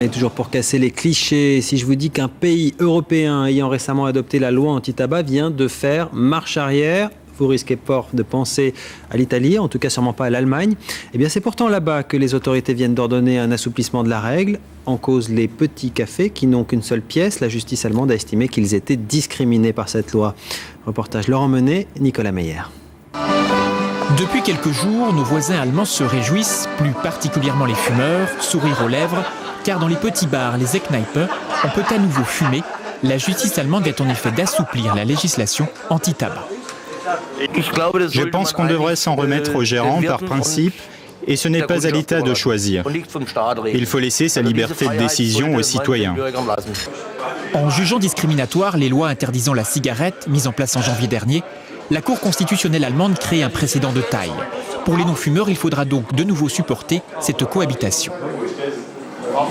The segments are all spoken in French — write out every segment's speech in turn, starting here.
Et toujours pour casser les clichés, si je vous dis qu'un pays européen ayant récemment adopté la loi anti-tabac vient de faire marche arrière, vous risquez fort de penser à l'Italie, en tout cas sûrement pas à l'Allemagne. Eh bien c'est pourtant là-bas que les autorités viennent d'ordonner un assouplissement de la règle. En cause les petits cafés qui n'ont qu'une seule pièce. La justice allemande a estimé qu'ils étaient discriminés par cette loi. Reportage Laurent Menet, Nicolas Meyer. Depuis quelques jours, nos voisins allemands se réjouissent, plus particulièrement les fumeurs, sourire aux lèvres, car dans les petits bars, les Eckkneipe, on peut à nouveau fumer. La justice allemande est en effet d'assouplir la législation anti-tabac. Je pense qu'on devrait s'en remettre aux gérants par principe, et ce n'est pas à l'État de choisir. Il faut laisser sa liberté de décision aux citoyens. En jugeant discriminatoire les lois interdisant la cigarette, mises en place en janvier dernier, la Cour constitutionnelle allemande crée un précédent de taille. Pour les non-fumeurs, il faudra donc de nouveau supporter cette cohabitation. En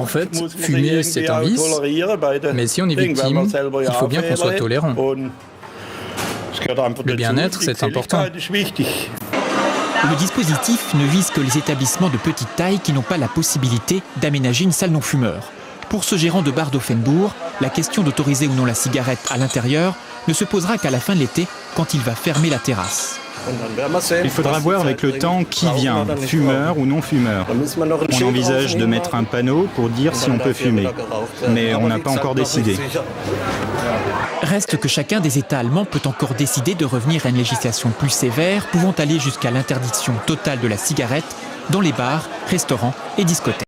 fait, fumer, c'est un vice, mais si on est victime, il faut bien qu'on soit tolérant. Le bien-être, c'est important. Le dispositif ne vise que les établissements de petite taille qui n'ont pas la possibilité d'aménager une salle non-fumeur. Pour ce gérant de bar d'Offenbourg, la question d'autoriser ou non la cigarette à l'intérieur ne se posera qu'à la fin de l'été, quand il va fermer la terrasse. Il faudra voir avec le temps qui vient, fumeur ou non fumeur. On envisage de mettre un panneau pour dire si on peut fumer, mais on n'a pas encore décidé. Reste que chacun des États allemands peut encore décider de revenir à une législation plus sévère, pouvant aller jusqu'à l'interdiction totale de la cigarette dans les bars, restaurants et discothèques.